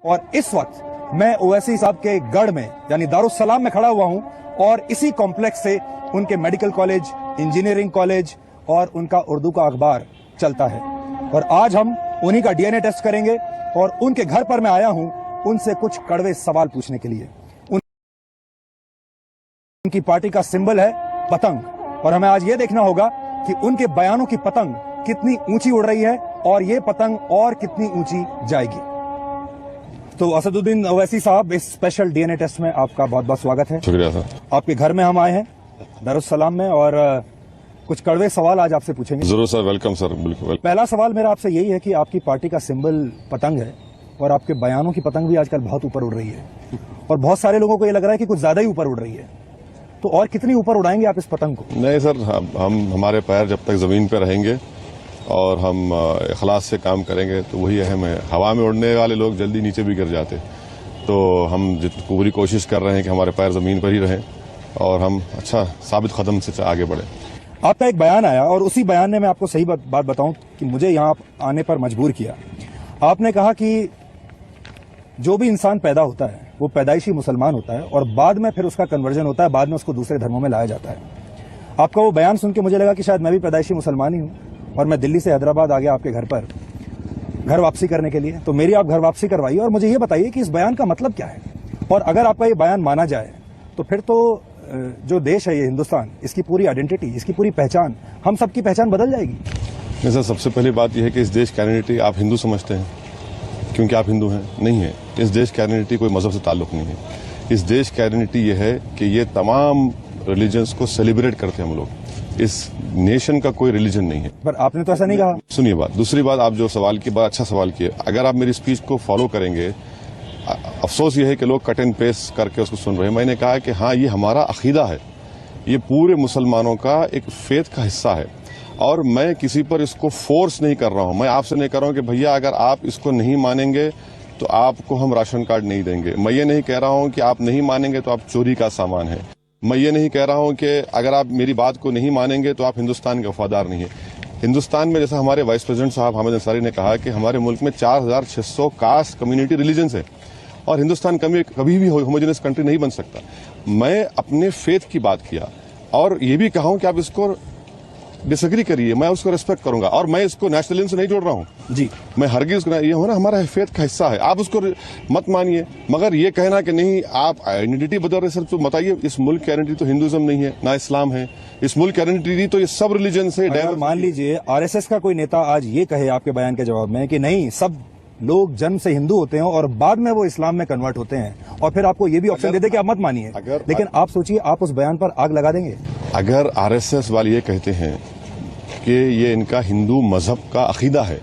और इस वक्त मैं ओवैसी साहब के गढ़ में यानी दारुस्सलाम में खड़ा हुआ हूं और इसी कॉम्प्लेक्स से उनके मेडिकल कॉलेज, इंजीनियरिंग कॉलेज और उनका उर्दू का अखबार चलता है। और आज हम उन्हीं का डीएनए टेस्ट करेंगे और उनके घर पर मैं आया हूं उनसे कुछ कड़वे सवाल पूछने के लिए। उनकी पार्टी का सिंबल है पतंग और हमें आज यह देखना होगा कि उनके बयानों की पतंग कितनी ऊंची उड़ रही है और ये पतंग और कितनी ऊंची जाएगी। तो असदुद्दीन ओवैसी साहब, इस स्पेशल डीएनए टेस्ट में आपका बहुत बहुत स्वागत है। शुक्रिया सर। आपके घर में हम आए हैं दारुस्सलाम में और कुछ कड़वे सवाल आज आपसे पूछेंगे। जरूर सर, वेलकम सर, बिल्कुल। पहला सवाल मेरा आपसे यही है कि आपकी पार्टी का सिंबल पतंग है और आपके बयानों की पतंग भी आजकल बहुत ऊपर उड़ रही है और बहुत सारे लोगों को ये लग रहा है कि कुछ ज्यादा ही ऊपर उड़ रही है। तो और कितनी ऊपर उड़ाएंगे आप इस पतंग को? नहीं सर, हमारे पैर जब तक जमीन पर रहेंगे और हम इखलास से काम करेंगे तो वही अहम है। हवा में उड़ने वाले लोग जल्दी नीचे भी गिर जाते, तो हम पूरी कोशिश कर रहे हैं कि हमारे पैर जमीन पर ही रहें और हम अच्छा साबित कदम से आगे बढ़े। आपका एक बयान आया और उसी बयान ने मैं आपको सही बात बताऊं कि मुझे यहाँ आने पर मजबूर किया। आपने कहा कि जो भी इंसान पैदा होता है वो पैदाइशी मुसलमान होता है और बाद में फिर उसका कन्वर्जन होता है, बाद में उसको दूसरे धर्मों में लाया जाता है। आपका वो बयान सुन के मुझे लगा कि शायद मैं भी पैदाइशी मुसलमान ही हूँ और मैं दिल्ली से हैदराबाद आ गया आपके घर पर घर वापसी करने के लिए। तो मेरी आप घर वापसी करवाइए और मुझे ये बताइए कि इस बयान का मतलब क्या है। और अगर आपका ये बयान माना जाए तो फिर तो जो देश है ये हिंदुस्तान, इसकी पूरी आइडेंटिटी, इसकी पूरी पहचान, हम सबकी पहचान बदल जाएगी। नहीं सर, सबसे पहली बात यह है कि इस देश की आइडेंटिटी आप हिंदू समझते हैं क्योंकि आप हिंदू हैं? नहीं है। इस देश की आइडेंटिटी कोई मजहब से ताल्लुक नहीं है। इस देश की आइडेंटिटी ये है कि ये तमाम रिलीजन्स को सेलिब्रेट करते हैं हम लोग। इस नेशन का कोई रिलीजन नहीं है। पर आपने तो ऐसा नहीं कहा। सुनिए बात, दूसरी बात, आप जो सवाल की बात, अच्छा सवाल किए। अगर आप मेरी स्पीच को फॉलो करेंगे, अफसोस ये है कि लोग कट एंड पेस्ट करके उसको सुन रहे हैं। मैंने कहा कि हाँ, ये हमारा अकीदा है, ये पूरे मुसलमानों का एक फेथ का हिस्सा है और मैं किसी पर इसको फोर्स नहीं कर रहा हूं। मैं आपसे नहीं कर रहा हूं कि भैया अगर आप इसको नहीं मानेंगे तो आपको हम राशन कार्ड नहीं देंगे। मैं ये नहीं कह रहा हूं कि आप नहीं मानेंगे तो आप चोरी का सामान है। मैं ये नहीं कह रहा हूं कि अगर आप मेरी बात को नहीं मानेंगे तो आप हिंदुस्तान के वफादार नहीं है। हिंदुस्तान में जैसा हमारे वाइस प्रेसिडेंट साहब हामिद अंसारी ने कहा कि हमारे मुल्क में 4600 कास्ट कम्युनिटी रिलीजन्स है और हिंदुस्तान कभी भी होमोजेनस कंट्री नहीं बन सकता। मैं अपने फेथ की बात किया और ये भी कहा हूं कि आप इसको डिसएग्री करिए, मैं उसको रेस्पेक्ट करूंगा और मैं इसको नेशनलिज्म से नहीं जोड़ रहा हूं जी। मैं हरगिज ये हो ना, हमारा फेथ का हिस्सा है, आप उसको मत मानिए। मगर ये कहना कि नहीं आप आइडेंटिटी बदल रहे सर, तो बताइए इस मुल्क की आइडेंटिटी तो हिंदुइज्म नहीं है ना इस्लाम है। इस मुल्क की आइडेंटिटी तो ये सब रिलीजन से। मान लीजिए आरएसएस का कोई नेता आज ये कहे आपके बयान के जवाब में कि नहीं, सब लोग जन्म से हिंदू होते हैं और बाद में वो इस्लाम में कन्वर्ट होते हैं और फिर आपको ये भी ऑप्शन दे दे कि आप मत मानिए, लेकिन आप सोचिए आप उस बयान पर आग लगा देंगे। अगर आरएसएस वाले ये कहते हैं कि ये इनका हिंदू मजहब का अकीदा है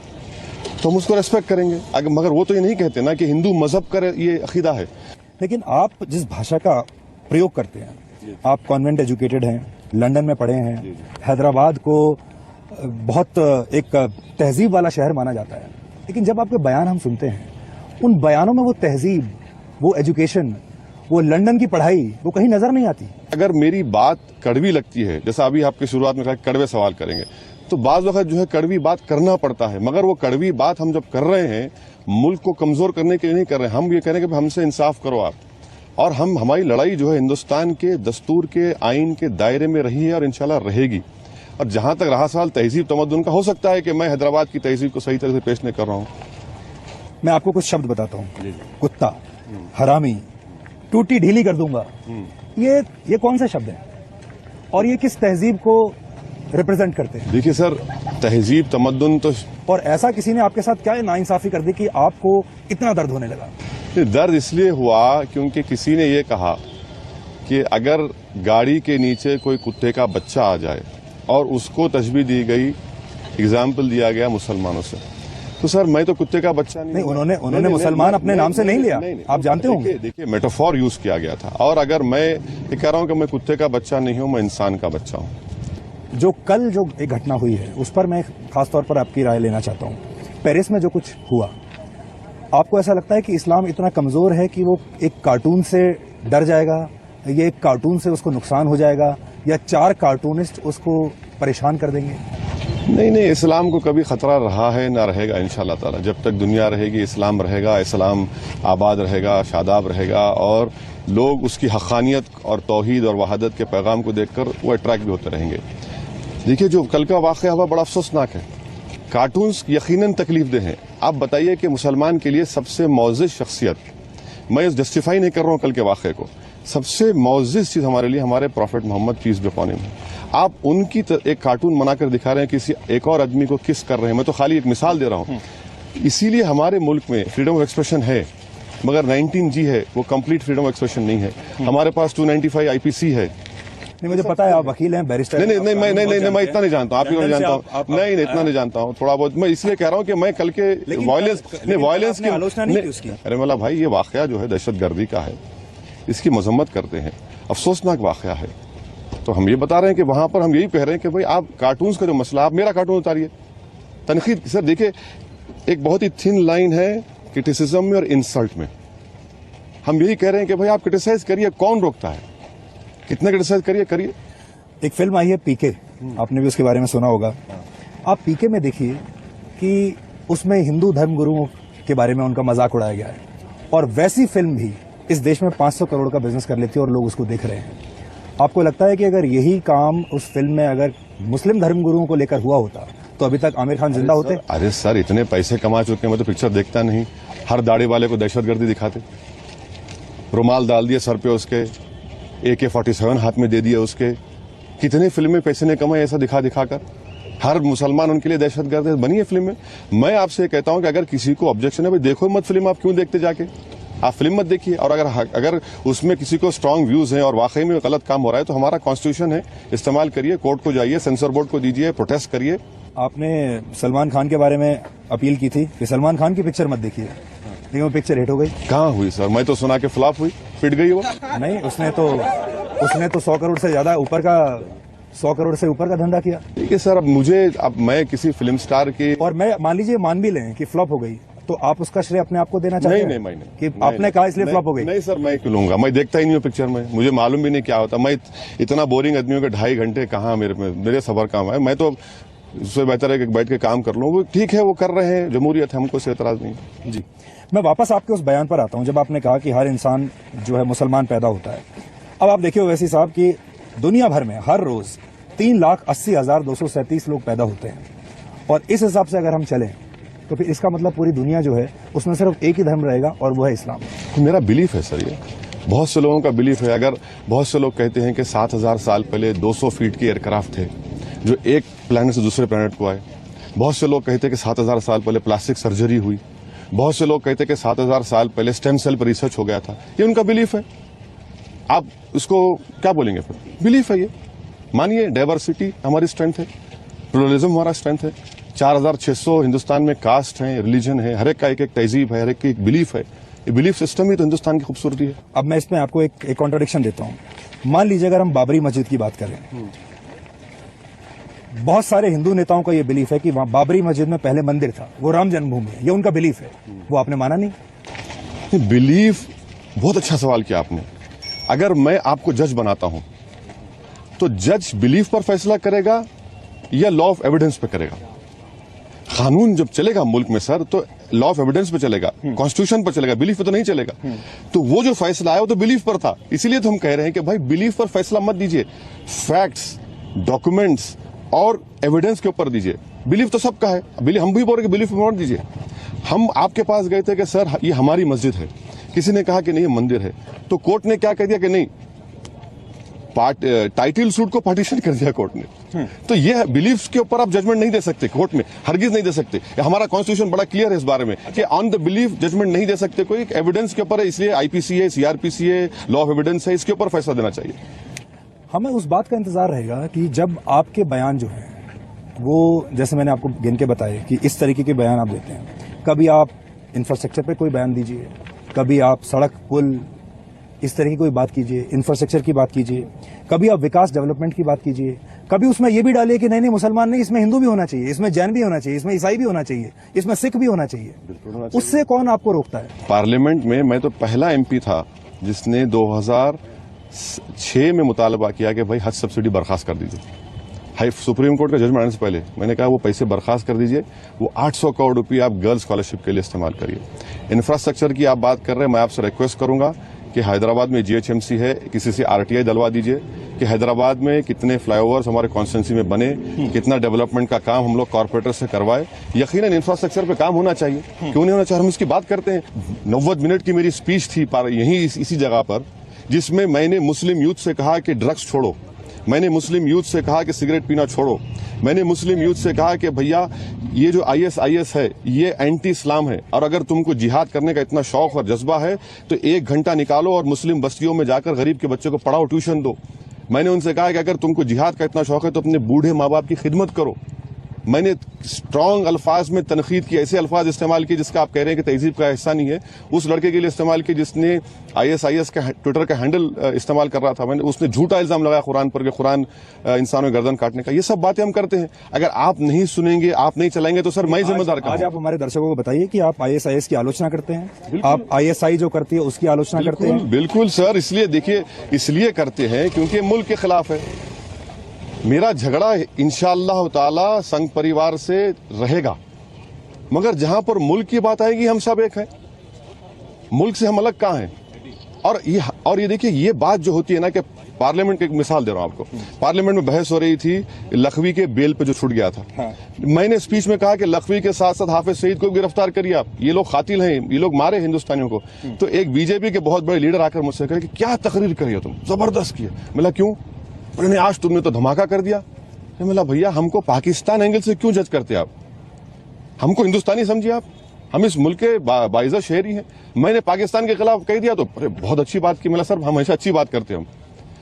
तो हम उसको रेस्पेक्ट करेंगे, मगर वो तो ये नहीं कहते ना कि हिंदू मजहब का ये अकीदा है। लेकिन आप जिस भाषा का प्रयोग करते हैं, आप कॉन्वेंट एजुकेटेड हैं, लंदन में पढ़े हैं, हैदराबाद को बहुत एक तहजीब वाला शहर माना जाता है, लेकिन जब आपके बयान हम सुनते हैं, उन बयानों में वो तहजीब, वो एजुकेशन, वो लंदन की पढ़ाई, वो कहीं नजर नहीं आती। अगर मेरी बात कड़वी लगती है, जैसा अभी आपकी शुरुआत में कहा कड़वे सवाल करेंगे, तो बाज वक्त जो है कड़वी बात करना पड़ता है, मगर वो कड़वी बात हम जब कर रहे हैं मुल्क को कमजोर करने के लिए नहीं कर रहे हैं। हम ये कह रहे हैं कि हमसे इंसाफ करो आप, और हमारी लड़ाई जो है हिंदुस्तान के दस्तूर के आइन के दायरे में रही है और इंशाल्लाह रहेगी। और जहां तक रहा सवाल तहजीब तमद्दुन का, हो सकता है कि मैं हैदराबाद की तहजीब को सही तरह से पेश नहीं कर रहा हूं। मैं आपको कुछ शब्द बताता हूं, कुत्ता, हरामी, टूटी ढीली कर दूंगा, ये कौन से शब्द हैं और ये किस तहजीब को रिप्रेजेंट करते हैं? देखिए सर, तहजीब तमद्दुन तो, और ऐसा किसी ने आपके साथ क्या नाइंसाफी कर दी कि आपको इतना दर्द होने लगा? दर्द इसलिए हुआ क्योंकि किसी ने ये कहा कि अगर गाड़ी के नीचे कोई कुत्ते का बच्चा आ जाए और उसको तशबीह दी गई, एग्जाम्पल दिया गया मुसलमानों से, तो सर मैं तो कुत्ते का बच्चा नहीं। उन्होंने मुसलमान अपने नाम से नहीं लिया, आप जानते होंगे। देखिए मेटाफोर यूज किया गया था, और अगर मैं ये कह रहा हूं कि मैं कुत्ते का बच्चा नहीं हूं, मैं इंसान का बच्चा हूं। जो कल जो एक घटना हुई है उस पर मैं खासतौर पर आपकी राय लेना चाहता हूं। पेरिस में जो कुछ हुआ, आपको ऐसा लगता है कि इस्लाम इतना कमजोर है कि वो एक कार्टून से डर जाएगा, ये एक कार्टून से उसको नुकसान हो जाएगा, या 4 कार्टूनिस्ट उसको परेशान कर देंगे? नहीं, इस्लाम को कभी खतरा रहा है ना रहेगा इंशाअल्लाह ताला। जब तक दुनिया रहेगी इस्लाम रहेगा, इस्लाम आबाद रहेगा, शादाब रहेगा, और लोग उसकी हक़ानियत और तौहीद और वहादत के पैगाम को देखकर वो अट्रैक्ट भी होते रहेंगे। देखिए, जो कल का वाक़या हुआ बड़ा अफसोसनाक है। कार्टून्स यकीनन तकलीफदेह हैं। आप बताइए कि मुसलमान के लिए सबसे मौज़िज़ शख्सियत, मैं जस्टिफाई नहीं कर रहा हूँ कल के वाक़े को, सबसे मौज़िज़ चीज़ हमारे लिए हमारे prophet Mohammed peace be upon him है। आप उनकी एक कार्टून बनाकर दिखा रहे हैं, किसी एक और आदमी को किस कर रहे हैं। मैं तो खाली एक मिसाल दे रहा हूँ। इसीलिए हमारे मुल्क में फ्रीडम ऑफ एक्सप्रेशन है, मगर 19G है, वो कंप्लीट फ्रीडम ऑफ एक्सप्रेशन नहीं है। हमारे पास 295 IPC है। नहीं, मुझे पता है आप वकील हैं, बैरिस्टर। नहीं, मैं इतना नहीं जानता हूँ, आप ही को जानता हूँ। नहीं, इतना नहीं जानता हूँ, थोड़ा बहुत। मैं इसलिए कह रहा हूँ कि मैं कल के वायलेंस की आलोचना नहीं की उसकी। अरे मल्ला भाई, ये वाकया जो है दहशतगर्दी का है, इसकी मजम्मत करते हैं, अफसोसनाक वाकया है। तो हम ये बता रहे हैं कि वहां पर हम यही कह रहे हैं कि भाई आप कार्टून्स का जो मसला, आप मेरा कार्टून उतारिए। तनकीद सर देखिए, एक बहुत ही थिन लाइन है क्रिटिसिज्म में और इंसल्ट में। हम यही कह रहे हैं कि भाई आप क्रिटिसाइज करिए, कौन रोकता है, कितना क्रिटिसाइज करिए। एक फिल्म आई है पीके, आपने भी उसके बारे में सुना होगा। आप पीके में देखिए कि उसमें हिंदू धर्मगुरुओं के बारे में उनका मजाक उड़ाया गया है, और वैसी फिल्म भी इस देश में 500 करोड़ का बिजनेस कर लेती है और लोग उसको देख रहे हैं। आपको लगता है कि अगर यही काम उस फिल्म में अगर मुस्लिम धर्मगुरुओं को लेकर हुआ होता तो अभी तक आमिर खान जिंदा होते? अरे सर, इतने पैसे कमा चुके हैं, मैं तो पिक्चर देखता नहीं। हर दाढ़ी वाले को दहशतगर्दी दिखाते, रुमाल डाल दिए सर पे उसके, AK-47 हाथ में दे दिए उसके। कितने फिल्में पैसे ने कमाए ऐसा दिखा कर। हर मुसलमान उनके लिए दहशतगर्द बनी है फिल्म में। मैं आपसे कहता हूं कि अगर किसी को ऑब्जेक्शन है, भाई देखो मत फिल्म, आप क्यों देखते जाके, आप फिल्म मत देखिए। और अगर उसमें किसी को स्ट्रांग व्यूज हैं और वाकई में गलत काम हो रहा है, तो हमारा कॉन्स्टिट्यूशन है, इस्तेमाल करिए, कोर्ट को जाइए, सेंसर बोर्ड को दीजिए, प्रोटेस्ट करिए। आपने सलमान खान के बारे में अपील की थी कि सलमान खान की पिक्चर मत देखिए, लेकिन वो पिक्चर हिट हो गई। कहाँ हुई सर? मैं तो सुना कि फ्लॉप हुई, पिट गई वो। नहीं, उसने तो 100 करोड़ से ज्यादा ऊपर का, 100 करोड़ से ऊपर का धंधा किया। ठीक है सर, अब मैं किसी फिल्म स्टार की, और मैं मान लीजिए मान भी लें कि फ्लॉप हो गई, तो आप उसका श्रेय अपने आप को देना चाहते हैं? नहीं, कि आपने कहा इसलिए फ्लॉप हो गई। नहीं सर, मैं क्यों लूंगा? मैं देखता ही नहीं हूँ पिक्चर में, मुझे मालूम भी नहीं क्या होता। मैं इतना बोरिंग आदमी हूँ कि 2.5 घंटे कहाँ मेरे सफर काम है। मैं तो उससे बेहतर है कि बैठ के काम कर लूँ। वो ठीक है, वो कर रहे हैं, जमहूरियत है, हमको से एतराज नहीं। जी, मैं वापस आपके उस बयान पर आता हूँ जब आपने कहा कि हर इंसान जो है मुसलमान पैदा होता है। अब आप देखिए वैसी साहब कि दुनिया भर में हर रोज 3,80,237 लोग पैदा होते हैं, और इस हिसाब से अगर हम चलें तो फिर इसका मतलब पूरी दुनिया जो है उसमें सिर्फ एक ही धर्म रहेगा और वो है इस्लाम। तो मेरा बिलीफ है सर, ये बहुत से लोगों का बिलीफ है। अगर बहुत से लोग कहते हैं कि 7,000 साल पहले 200 फीट के एयरक्राफ्ट थे जो एक प्लैनेट से दूसरे प्लैनेट को आए। बहुत से लोग कहते हैं कि 7,000 साल पहले प्लास्टिक सर्जरी हुई। बहुत से लोग कहते हैं कि 7,000 साल पहले स्टेम सेल पर रिसर्च हो गया था। ये उनका बिलीफ है, आप इसको क्या बोलेंगे? फिर बिलीफ है ये, मानिए। डाइवर्सिटी हमारी स्ट्रेंथ है, प्लुरलिज्म हमारा स्ट्रेंथ है। 4,600 हिंदुस्तान में कास्ट हैं, रिलीजन है, हर एक का एक तहजीब है, हर एक की एक बिलीफ है। ये बिलीफ सिस्टम ही तो हिंदुस्तान की खूबसूरती है। अब मैं इसमें आपको एक कॉन्ट्रडिक्शन देता हूँ। मान लीजिए अगर हम बाबरी मस्जिद की बात करें, बहुत सारे हिंदू नेताओं का ये बिलीफ है कि वहां बाबरी मस्जिद में पहले मंदिर था, वो राम जन्मभूमि है, ये उनका बिलीफ है। वो आपने माना नहीं? बिलीफ, बहुत अच्छा सवाल किया आपने। अगर मैं आपको जज बनाता हूं तो जज बिलीफ पर फैसला करेगा या लॉ ऑफ एविडेंस पे करेगा? कानून जब चलेगा मुल्क में सर, तो लॉ ऑफ एविडेंस पे चलेगा, कॉन्स्टिट्यूशन पर चलेगा, बिलीफ पे तो नहीं चलेगा। तो वो जो फैसला आया वो तो बिलीफ पर था। इसीलिए तो हम कह रहे हैं कि भाई बिलीफ पर फैसला मत दीजिए, फैक्ट्स, डॉक्यूमेंट्स और एविडेंस के ऊपर दीजिए। बिलीफ तो सबका है, हम भी बोल रहे बिलीफ पे मत दीजिए। हम आपके पास गए थे कि सर ये हमारी मस्जिद है, किसी ने कहा कि नहीं ये मंदिर है, तो कोर्ट ने क्या कह दिया कि नहीं, टाइटल सूट को पार्टीशन कर दिया कोर्ट ने। तो ये बिलीफ के ऊपर आप जजमेंट नहीं दे सकते कोर्ट में, हरगिज नहीं दे सकते। हमारा कॉन्स्टिट्यूशन बड़ा क्लियर है इस बारे में कि ऑन द बिलीफ जजमेंट नहीं दे सकते, कोई एविडेंस के ऊपर है। इसलिए IPC है, CRPC है, लॉ ऑफ एविडेंस है, इसके ऊपर फैसला देना चाहिए। हमें उस बात का इंतजार रहेगा कि जब आपके बयान जो है वो, जैसे मैंने आपको गिन के बताए कि इस तरीके के बयान आप देते हैं। कभी आप इंफ्रास्ट्रक्चर पे कोई बयान दीजिए, कभी आप सड़क पुल इस तरह की कोई बात कीजिए, इंफ्रास्ट्रक्चर की बात कीजिए, कभी आप विकास डेवलपमेंट की बात कीजिए, कभी उसमें ये भी डालिए कि नहीं मुसलमान नहीं, इसमें हिंदू भी होना चाहिए, इसमें जैन भी होना चाहिए, इसमें ईसाई भी होना चाहिए, इसमें सिख भी होना चाहिए। उससे कौन आपको रोकता है? पार्लियामेंट में मैं तो पहला MP था जिसने 2006 में मुतालबा किया कि भाई हज सब्सिडी बर्खास्त कर दीजिए। सुप्रीम कोर्ट का जजमेंट आने से पहले मैंने कहा वो पैसे बर्खास्त कर दीजिए, वो 800 करोड़ रुपये आप गर्ल्स स्कॉलरशिप के लिए इस्तेमाल करिए। इंफ्रास्ट्रक्चर की आप बात कर रहे हैं, मैं आपसे रिक्वेस्ट करूंगा कि हैदराबाद में GHMC है, किसी से RTI दिलवा दीजिए कि हैदराबाद में कितने फ्लाईओवर्स हमारे कॉन्स्टिट्यूंसी में बने, कितना डेवलपमेंट का काम हम लोग कॉर्पोरेटर से करवाए। यकीनन इंफ्रास्ट्रक्चर पे काम होना चाहिए, क्यों नहीं होना चाहिए, हम इसकी बात करते हैं। 90 मिनट की मेरी स्पीच थी यहीं इसी जगह पर, जिसमें मैंने मुस्लिम यूथ से कहा कि ड्रग्स छोड़ो, मैंने मुस्लिम यूथ से कहा कि सिगरेट पीना छोड़ो, मैंने मुस्लिम यूथ से कहा कि भैया ये जो ISIS है ये एंटी इस्लाम है, और अगर तुमको जिहाद करने का इतना शौक और जज्बा है तो 1 घंटा निकालो और मुस्लिम बस्तियों में जाकर गरीब के बच्चे को पढ़ाओ, ट्यूशन दो। मैंने उनसे कहा कि अगर तुमको जिहाद का इतना शौक है तो अपने बूढ़े माँ बाप की खिदमत करो। मैंने स्ट्रॉन्ग अल्फाज में तनकीद की, ऐसे अल्फाज इस्तेमाल किए जिसका आप कह रहे हैं कि तहजीब का हिस्सा नहीं है। उस लड़के के लिए इस्तेमाल किए जिसने ISIS का ट्विटर का हैंडल इस्तेमाल कर रहा था, मैंने उसने झूठा इल्जाम लगाया कुरान पर कि कुरान इंसानों की गर्दन काटने का। ये सब बातें हम करते हैं, अगर आप नहीं सुनेंगे, आप नहीं चलाएंगे तो सर मैं जिम्मेदार आज आप हमारे दर्शकों को बताइए कि आप ISIS की आलोचना करते हैं, आप ISI जो करती है उसकी आलोचना करते हैं। बिल्कुल सर, इसलिए देखिए, इसलिए करते हैं क्योंकि मुल्क के खिलाफ है। मेरा झगड़ा इंशाअल्लाह ताला संघ परिवार से रहेगा, मगर जहां पर मुल्क की बात आएगी हम सब एक हैं। मुल्क से हम अलग कहां हैं? और ये देखिए, ये बात जो होती है ना कि पार्लियामेंट की एक मिसाल दे रहा हूं आपको, पार्लियामेंट में बहस हो रही थी लखवी के बेल पे जो छूट गया था। मैंने स्पीच में कहा कि लखवी के साथ साथ हाफिज सईद को भी गिरफ्तार करिए आप, ये लोग कातिल हैं, ये लोग मारे हिंदुस्तानियों को। तो एक बीजेपी के बहुत बड़े लीडर आकर मुझसे कहे कि क्या तकरीर करिए तुम, जबरदस्त किया। मैं क्यों? मैंने आज तुमने तो धमाका कर दिया। मैं बोला भैया हमको पाकिस्तान एंगल से क्यों जज करते आप, हमको हिंदुस्तानी समझिए आप, हम इस मुल्क के बाइज़्ज़त शहरी हैं। मैंने पाकिस्तान के खिलाफ कह दिया तो अरे बहुत अच्छी बात की। मिला सर हमेशा अच्छी बात करते हैं हम,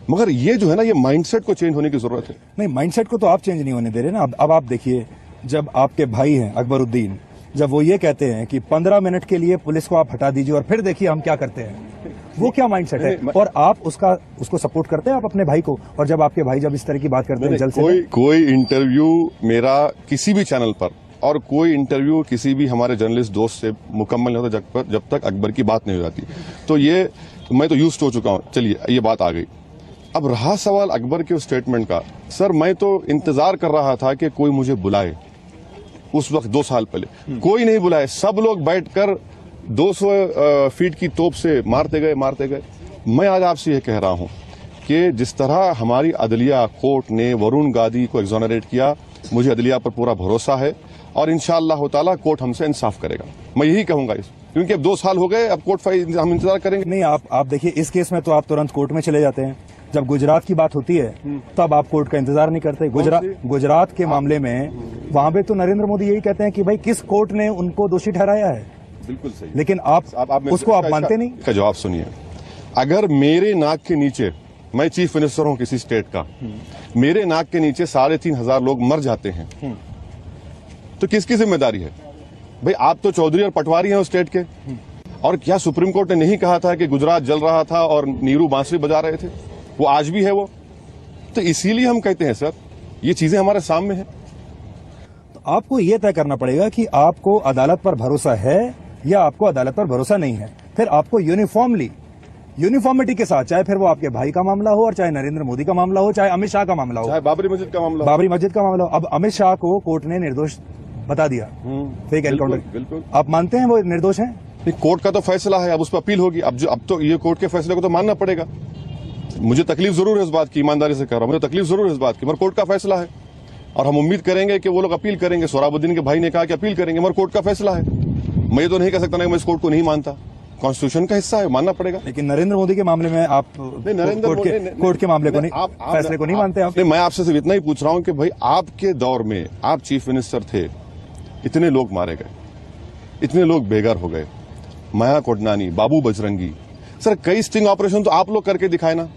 मगर ये जो है ना, ये माइंडसेट को चेंज होने की जरूरत है। नहीं, माइंडसेट को तो आप चेंज नहीं होने दे रहे ना। अब आप देखिए, जब आपके भाई हैं अकबरुद्दीन, जब वो ये कहते हैं कि 15 मिनट के लिए पुलिस को आप हटा दीजिए और फिर देखिए हम क्या करते हैं, वो क्या माइंडसेट है? और आप उसको सपोर्ट करते हैं आप अपने भाई को? और जब आपके भाई जब इस तरह की बात करते हैं जल्द से कोई इंटरव्यू मेरा किसी भी चैनल पर और कोई इंटरव्यू किसी भी हमारे जर्नलिस्ट दोस्त से मुकम्मल नहीं होता जब तक अकबर की बात नहीं हो जाती। तो ये मैं तो यूज्ड हो चुका हूं। चलिए ये बात आ गई। अब रहा सवाल अकबर के स्टेटमेंट का, सर मैं तो इंतजार कर रहा था कि कोई मुझे बुलाए। उस वक्त 2 साल पहले कोई नहीं बुलाए, सब लोग बैठकर 200 फीट की तोप से मारते गए। मैं आज आपसे ये कह रहा हूं कि जिस तरह हमारी अदलिया कोर्ट ने वरुण गांधी को एग्जोनरेट किया, मुझे अदलिया पर पूरा भरोसा है और इंशाअल्लाह ताला कोर्ट हमसे इंसाफ करेगा। मैं यही कहूंगा क्योंकि अब 2 साल हो गए, अब कोर्ट फाइल हम इंतजार करेंगे। नहीं, आप देखिए, इस केस में तो आप तुरंत कोर्ट में चले जाते हैं। जब गुजरात की बात होती है तब आप कोर्ट का इंतजार नहीं करते। गुजरात के मामले में वहां पे तो नरेंद्र मोदी यही कहते हैं कि भाई किस कोर्ट ने उनको दोषी ठहराया है। बिल्कुल सही। लेकिन आप उसको आप मानते नहीं। का जवाब सुनिए, अगर मेरे नाक के नीचे, मैं चीफ मिनिस्टर हूं किसी स्टेट का, मेरे नाक के नीचे 3,500 लोग मर जाते हैं तो किसकी जिम्मेदारी है? भाई आप तो चौधरी और पटवारी हैं उस स्टेट के। और क्या सुप्रीम कोर्ट ने नहीं कहा था कि गुजरात जल रहा था और नीरू बांसुरी बजा रहे थे? वो आज भी है वो। तो इसीलिए हम कहते हैं सर, ये चीजें हमारे सामने हैं। तो आपको ये तय करना पड़ेगा कि आपको अदालत पर भरोसा है या आपको अदालत पर भरोसा नहीं है। फिर आपको यूनिफॉर्मिटी के साथ, चाहे फिर वो आपके भाई का मामला हो और चाहे नरेंद्र मोदी का मामला हो, चाहे अमित शाह का मामला हो, चाहे बाबरी मस्जिद का मामला हो। अब अमित शाह को कोर्ट ने निर्दोष बता दिया फेक एनकाउंटर। बिल्कुल। आप मानते हैं वो निर्दोष हैं? कोर्ट का तो फैसला है, अब उस पर अपील होगी। अब तो ये कोर्ट के फैसले को तो मानना पड़ेगा। मुझे तकलीफ जरूर है इस बात की, ईमानदारी से कह रहा हूं, मुझे तकलीफ जरूर है इस बात की, मगर कोर्ट का फैसला है और हम उम्मीद करेंगे कि वो लोग अपील करेंगे। सोहराबुद्दीन के भाई ने कहा कि अपील करेंगे, मगर कोर्ट का फैसला है। मैं ये तो नहीं कह सकता ना कि मैं इस कोर्ट को नहीं मानता, कॉन्स्टिट्यूशन का हिस्सा है, मानना पड़ेगा। लेकिन नरेंद्र मोदी के मामले में आप कोर्ट के मामले को नहीं, फैसले को नहीं मानते आप? मैं आपसे सिर्फ इतना ही पूछ रहा हूं कि भाई आपके दौर में आप चीफ मिनिस्टर थे, इतने लोग मारे गए, इतने लोग बेघर हो गए, माया कोडनानी, बाबू बजरंगी, सर कई स्टिंग ऑपरेशन तो आप लोग करके दिखाए ना,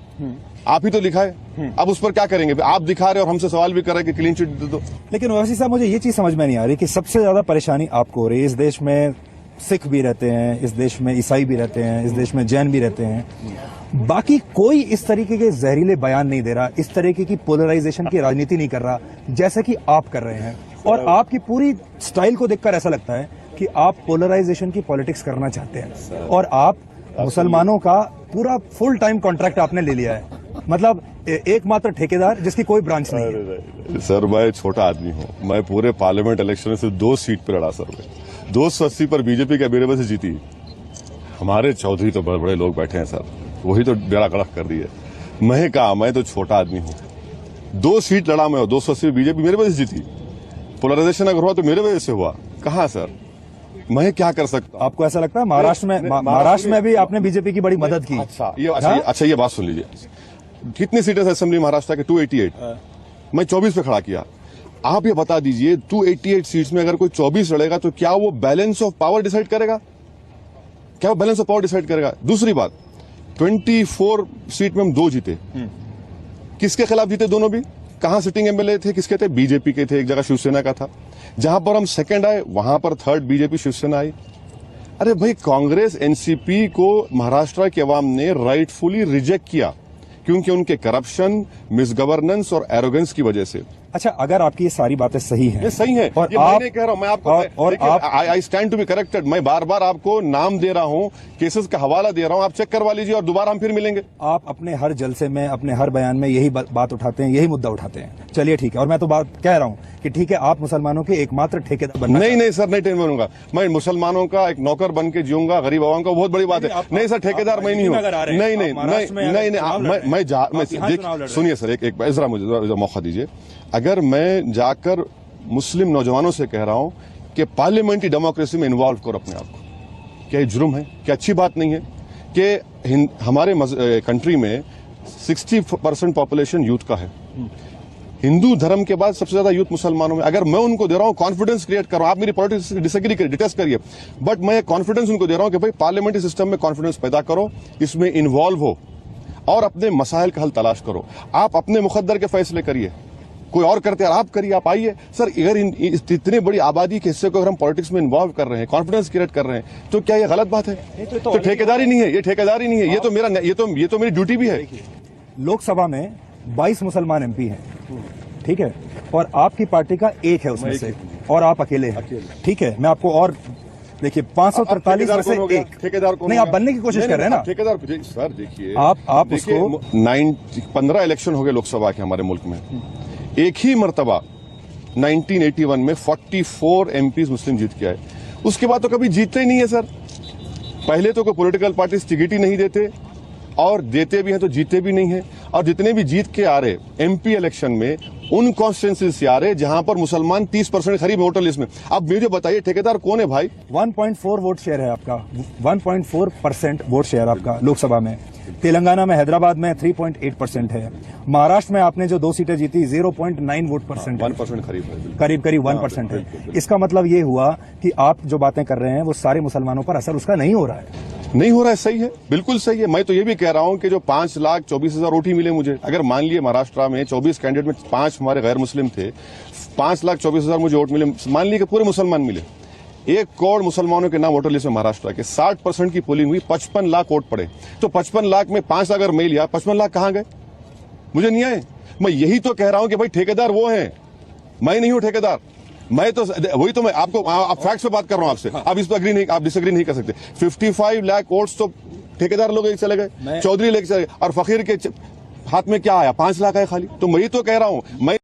आप ही तो दिखाए। अब उस पर क्या करेंगे? आप दिखा रहे और हमसे सवाल भी कर रहे कि क्लीन चिट दे दो। लेकिन वैसे साहब, मुझे ये चीज समझ में नहीं आ रही कि सबसे ज्यादा परेशानी आपको हो रही है। इस देश में सिख भी रहते हैं, इस देश में ईसाई भी रहते हैं, इस देश में जैन भी रहते हैं, बाकी कोई इस तरीके के जहरीले बयान नहीं दे रहा, इस तरीके की पोलराइजेशन की राजनीति नहीं कर रहा जैसा कि आप कर रहे हैं। और आपकी पूरी स्टाइल को देखकर ऐसा लगता है कि आप पोलराइजेशन की पॉलिटिक्स करना चाहते हैं और आप मुसलमानों का पूरा फुल टाइम कॉन्ट्रैक्ट आपने ले लिया है। मतलब एकमात्र ठेकेदार जिसकी कोई ब्रांच नहीं है। सर मैं छोटा आदमी हूँ, मैं पूरे पार्लियामेंट इलेक्शन में से 2 सीट पर लड़ा सर। मैं 280 पर बीजेपी का मेरे वजह से जीती। हमारे चौधरी तो बड़े बड़े लोग बैठे हैं सर, वही तो बेड़ा कड़क कर रही है। मैं कहा, मैं तो छोटा आदमी हूँ, 2 सीट लड़ा मैं, 280 बीजेपी मेरे वजह से जीती। पोलराइजेशन अगर हुआ तो मेरे वजह से हुआ। कहाँ सर, मैं क्या कर सकता हूँ? आपको ऐसा लगता है महाराष्ट्र में भी आपने बीजेपी की बड़ी मदद की? अच्छा ये बात सुन लीजिए, कितनी सीटें असेंबली महाराष्ट्र के? 288। मैं 24 पे खड़ा किया। आप ये बता दीजिए 288 सीट्स में अगर कोई 24 लड़ेगा तो क्या वो बैलेंस ऑफ पावर डिसाइड करेगा? क्या वो बैलेंस ऑफ पावर डिसाइड करेगा? दूसरी बात, 24 सीट में हम 2 जीते। किसके खिलाफ जीते दोनों भी? कहां सिटिंग एमएलए थे? किसके थे? बीजेपी के थे, एक जगह शिवसेना का था। जहां पर हम सेकंड आए वहां पर थर्ड बीजेपी शिवसेना आई। अरे भाई, कांग्रेस एनसीपी को महाराष्ट्र की आवाम ने राइटफुली रिजेक्ट किया क्योंकि उनके करप्शन, मिसगवर्नेंस और एरोगेंस की वजह से। अच्छा, अगर आपकी ये सारी बातें सही हैं, ये सही है, और ये आप मैं कह रहा हूं, मैं आपको I stand to be corrected. मैं बार बार आपको नाम दे रहा हूं, केसेस का हवाला दे रहा हूं, आप चेक करवा लीजिए और दोबारा हम फिर मिलेंगे। आप अपने हर जलसे में, अपने हर बयान में यही बात उठाते हैं, यही मुद्दा उठाते हैं। चलिए ठीक है, और मैं तो बात कह रहा हूं कि ठीक है, आप मुसलमानों के एकमात्र ठेकेदार बनना। नहीं सर, नहीं टेंशन बनूंगा मैं। मुसलमानों का एक नौकर बन के जीऊंगा, गरीब आवाम का, बहुत बड़ी बात है। नहीं सर, ठेकेदार मैं नहीं हूँ। नहीं, सुनिए सर, एक जरा मुझे मौका दीजिए। अगर मैं जाकर मुस्लिम नौजवानों से कह रहा हूं कि पार्लियामेंट्री डेमोक्रेसी में इन्वॉल्व करो अपने आप को, क्या ये जुर्म है? क्या अच्छी बात नहीं है कि हमारे कंट्री में 60% पॉपुलेशन यूथ का है। हिंदू धर्म के बाद सबसे ज्यादा यूथ मुसलमानों में। अगर मैं उनको दे रहा हूं कॉन्फिडेंस क्रिएट कर रहा हूं, आप मेरी पॉलिटिक्स से डिसएग्री करिए, डिटेस्ट करिए, बट मैं कॉन्फिडेंस उनको दे रहा हूं कि भाई पार्लियामेंट्री सिस्टम में कॉन्फिडेंस पैदा करो, इसमें इन्वॉल्व हो और अपने मसाइल का हल तलाश करो। आप अपने मुकद्दर के फैसले करिए, कोई और करते हैं आप करिए, आप आइए। सर, अगर इतनी बड़ी आबादी के हिस्से को अगर हम पॉलिटिक्स में इन्वॉल्व कर रहे हैं, कॉन्फिडेंस क्रिएट कर रहे हैं, तो क्या ये गलत बात है? तो ठेकेदारी नहीं है, ये ठेकेदारी नहीं है, ये तो मेरी ड्यूटी भी है। लोकसभा में 22 मुसलमान एमपी हैं, ठीक है, और आपकी पार्टी का एक है उसमें से, और आप अकेले हैं, ठीक है। मैं आपको और देखिए 543 में से एक ठेकेदार कौन? नहीं, आप बनने की कोशिश कर रहे हैं ना ठेकेदार। सर देखिए, आप उसको 15 इलेक्शन हो गए लोकसभा के हमारे मुल्क में, एक ही मर्तबा 1981 में 44 एमपीज मुस्लिम जीत के आए। उसके बाद तो कभी जीतते ही नहीं है सर। पहले तो कोई पॉलिटिकल पार्टी टिकट ही नहीं देते, और देते भी हैं तो जीते भी नहीं है। और जितने भी जीत के आ रहे एमपी इलेक्शन में, उन कॉन्स्टिट्यूंसी से आ रहे जहां पर मुसलमान 30% खरीब वोटर लिस्ट में। अब मुझे बताइए ठेकेदार कौन है भाई? 1.4 वोट शेयर है आपका, 1.4% वोट शेयर आपका लोकसभा में। तेलंगाना में, हैदराबाद में 3.8% है। महाराष्ट्र में आपने जो 2 सीटें जीती 0.9 वोट परसेंट, 1% करीब 1% है। इसका मतलब ये हुआ कि आप जो बातें कर रहे हैं वो सारे मुसलमानों पर असर उसका नहीं हो रहा है। नहीं हो रहा है, सही है, बिल्कुल सही है। मैं तो ये भी कह रहा हूं कि जो 5,24,000 वोट ही मिले मुझे, अगर मान लिए महाराष्ट्र में 24 कैंडिडेट में 5 हमारे गैर मुस्लिम थे, 5,24,000 मुझे वोट मिले, मान लिए कि पूरे मुसलमान मिले। 1 करोड़ मुसलमानों के नाम वोटर लिस्ट में महाराष्ट्र के, 60% की पोलिंग हुई, 55 लाख वोट पड़े। तो 55 लाख में 5 अगर मैं लिया, 55 लाख कहां गए? मुझे नहीं आए। मैं यही तो कह रहा हूं कि भाई ठेकेदार वो है, मैं नहीं हूं ठेकेदार। मैं तो वही तो मैं आपको फैक्ट्स पे बात कर रहा हूं आपसे। आप इस पर आप डिसएग्री नहीं कर सकते। 55 लाख वोट्स तो ठेकेदार लोग लेके चले गए, चौधरी लेके चले गए, और फकीर के हाथ में क्या आया? 5 लाख आए खाली। तो मैं तो कह रहा हूं, मैं